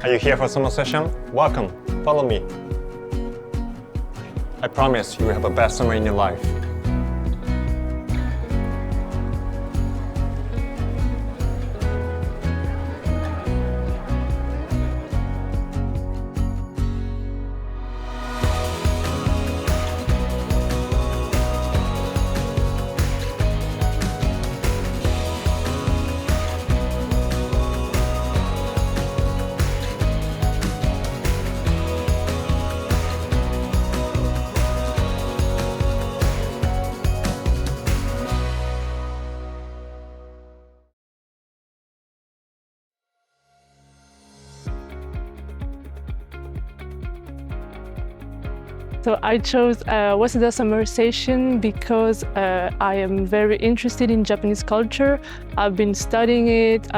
Are you here for summer session? Welcome, follow me. I promise you will have a best summer in your life. So I chose Waseda Summer Session because I am very interested in Japanese culture. I've been studying it.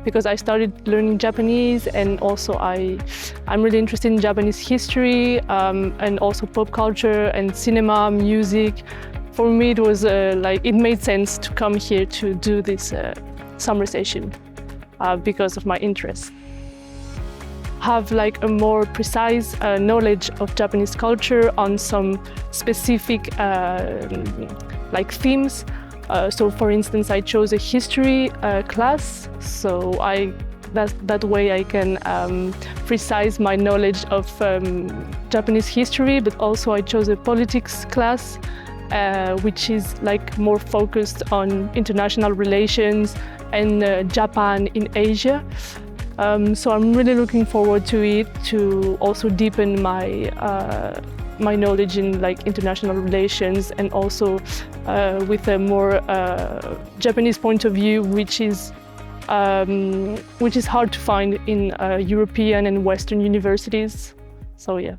Because I started learning Japanese, and also I'm really interested in Japanese history and also pop culture and cinema, music. For me, it was it made sense to come here to do this summer session because of my interest. Have a more precise knowledge of Japanese culture on some specific themes. So for instance, I chose a history class, so that way I can precise my knowledge of Japanese history, but also I chose a politics class, which is more focused on international relations and Japan in Asia. So I'm really looking forward to it, to also deepen my my knowledge in international relations, and also with a more Japanese point of view, which is hard to find in European and Western universities. So yeah.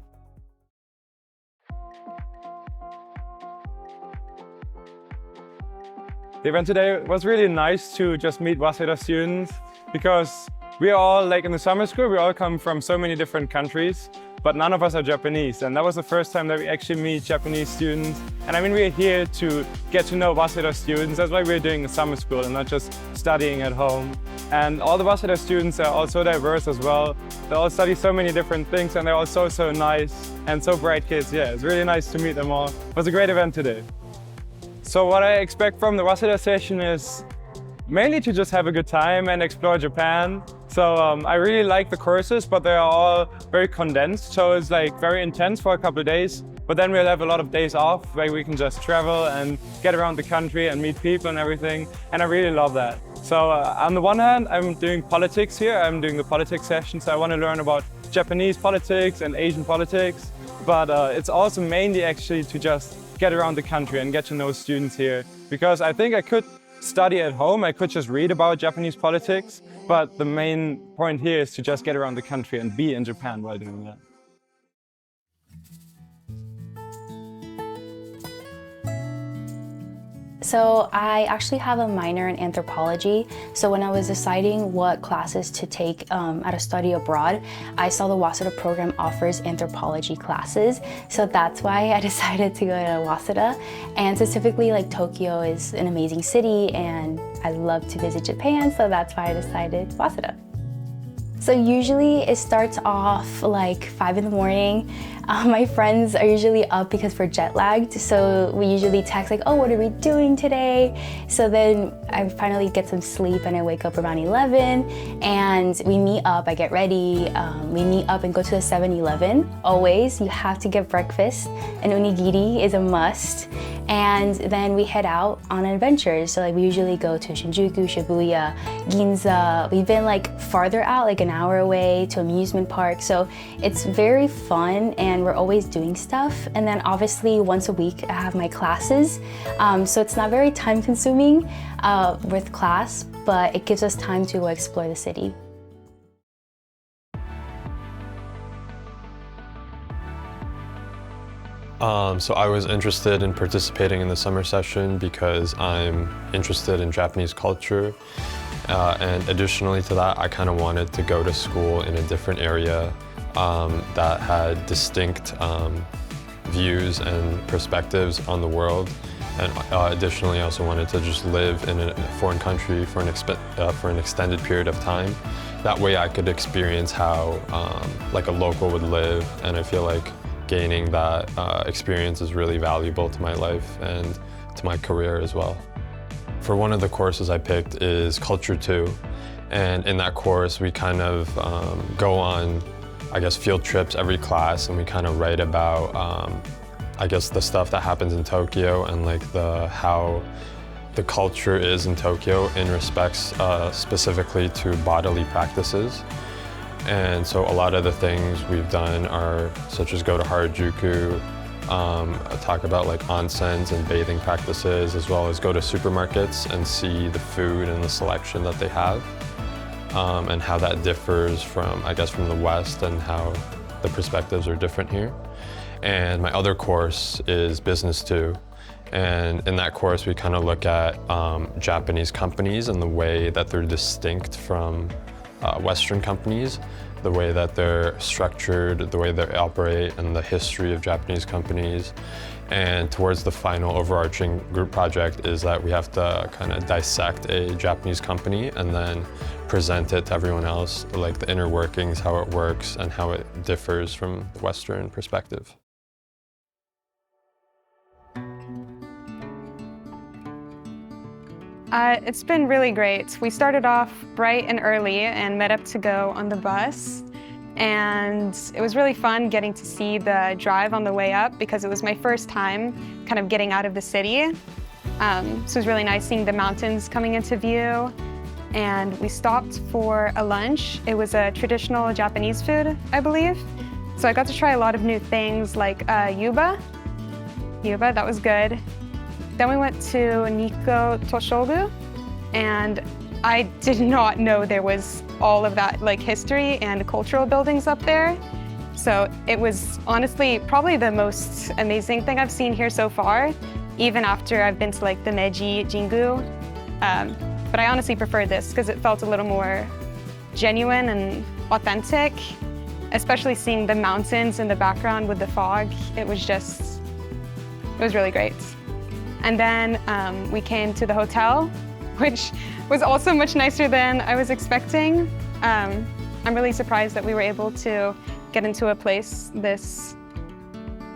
The event today was really nice to just meet Waseda students, because we are all in the summer school, we all come from so many different countries, but none of us are Japanese. And that was the first time that we actually meet Japanese students. And I mean, we're here to get to know Waseda students. That's why we're doing a summer school and not just studying at home. And all the Waseda students are all so diverse as well. They all study so many different things, and they're all so nice and so bright kids. Yeah, it's really nice to meet them all. It was a great event today. So what I expect from the Waseda session is mainly to just have a good time and explore Japan. So I really like the courses, but they are all very condensed. So it's very intense for a couple of days, but then we'll have a lot of days off where we can just travel and get around the country and meet people and everything. And I really love that. So on the one hand, I'm doing politics here. I'm doing the politics session. So I want to learn about Japanese politics and Asian politics. But it's also mainly actually to just get around the country and get to know students here. Because I think I could study at home, I could just read about Japanese politics, but the main point here is to just get around the country and be in Japan while doing that. So I actually have a minor in anthropology. So when I was deciding what classes to take at a study abroad, I saw the Waseda program offers anthropology classes. So that's why I decided to go to Waseda. And specifically, Tokyo is an amazing city, and I love to visit Japan. So that's why I decided Waseda. So usually it starts off 5 in the morning. My friends are usually up because we're jet lagged, so we usually text oh, what are we doing today? So then I finally get some sleep and I wake up around 11, and we meet up, I get ready, we meet up and go to the 7-Eleven. Always, you have to get breakfast, and onigiri is a must. And then we head out on adventures. So we usually go to Shinjuku, Shibuya, Ginza. We've been farther out, an hour away, to amusement park. So it's very fun, and we're always doing stuff. And then obviously once a week I have my classes. So it's not very time consuming with class, but it gives us time to explore the city. So I was interested in participating in the summer session because I'm interested in Japanese culture. And additionally to that, I kind of wanted to go to school in a different area that had distinct views and perspectives on the world. And additionally, I also wanted to just live in a foreign country for an extended period of time. that way I could experience how like a local would live, and I feel like gaining that experience is really valuable to my life and to my career as well. For one of the courses I picked is Culture 2, and in that course we kind of go on, I guess, field trips every class, and we kind of write about I guess the stuff that happens in Tokyo and like how the culture is in Tokyo in respects specifically to bodily practices. And so a lot of the things we've done are such as go to Harajuku, talk about like onsens and bathing practices, as well as go to supermarkets and see the food and the selection that they have, and how that differs from, I guess, from the West, and how the perspectives are different here. And my other course is Business 2. And in that course, we kind of look at Japanese companies and the way that they're distinct from Western companies, the way that they're structured, the way they operate, and the history of Japanese companies. And towards the final overarching group project is that we have to kind of dissect a Japanese company and then present it to everyone else, like the inner workings, how it works, and how it differs from the Western perspective. It's been really great. We started off bright and early and met up to go on the bus. And it was really fun getting to see the drive on the way up, because it was my first time kind of getting out of the city. So it was really nice seeing the mountains coming into view. And we stopped for a lunch. It was a traditional Japanese food, I believe. So I got to try a lot of new things like yuba. Yuba, that was good. Then we went to Nikko Toshogu, and I did not know there was all of that like history and cultural buildings up there. So it was honestly probably the most amazing thing I've seen here so far, even after I've been to like the Meiji Jingu. But I honestly preferred this because it felt a little more genuine and authentic, especially seeing the mountains in the background with the fog. It was really great. And then we came to the hotel, which was also much nicer than I was expecting. I'm really surprised that we were able to get into a place this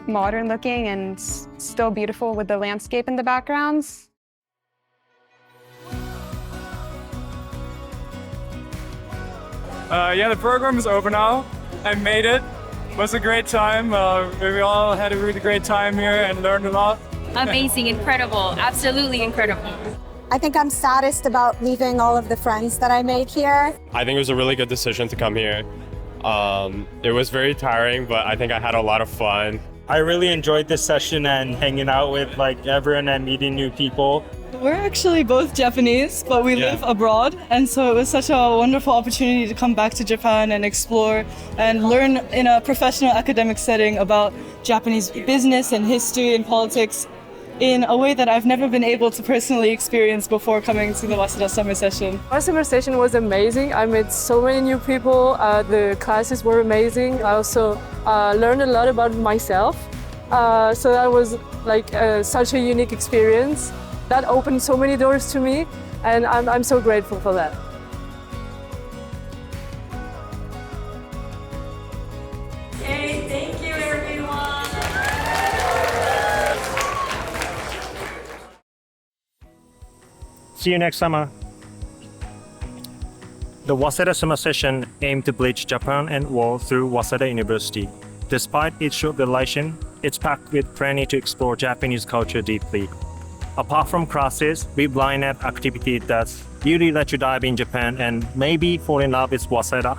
modern looking and still beautiful with the landscape in the backgrounds. Yeah, the program is over now. I made it. It was a great time. We all had a really great time here and learned a lot. Amazing, incredible, absolutely incredible. I think I'm saddest about leaving all of the friends that I made here. I think it was a really good decision to come here. It was very tiring, but I think I had a lot of fun. I really enjoyed this session and hanging out with like everyone and meeting new people. We're actually both Japanese, but we live abroad, and so it was such a wonderful opportunity to come back to Japan and explore and learn in a professional academic setting about Japanese business and history and politics in a way that I've never been able to personally experience before coming to the Waseda Summer Session. Our summer session was amazing. I met so many new people. The classes were amazing. I also learned a lot about myself. So that was like such a unique experience. That opened so many doors to me, and I'm so grateful for that. Okay, thank you everyone. See you next summer. The Waseda Summer Session aimed to bridge Japan and world through Waseda University. Despite its short duration, it's packed with plenty to explore Japanese culture deeply. Apart from classes, we blind at activities that really let you dive in Japan and maybe fall in love with Waseda.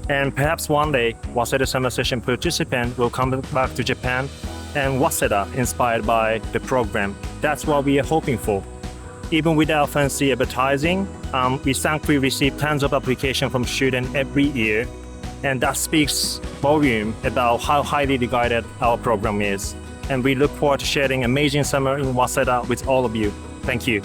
And perhaps one day, Waseda Summer Session participant will come back to Japan and Waseda inspired by the program. That's what we are hoping for. Even without fancy advertising, we thankfully receive tons of applications from students every year, and that speaks volume about how highly regarded our program is. And we look forward to sharing amazing summer in Waseda with all of you. Thank you.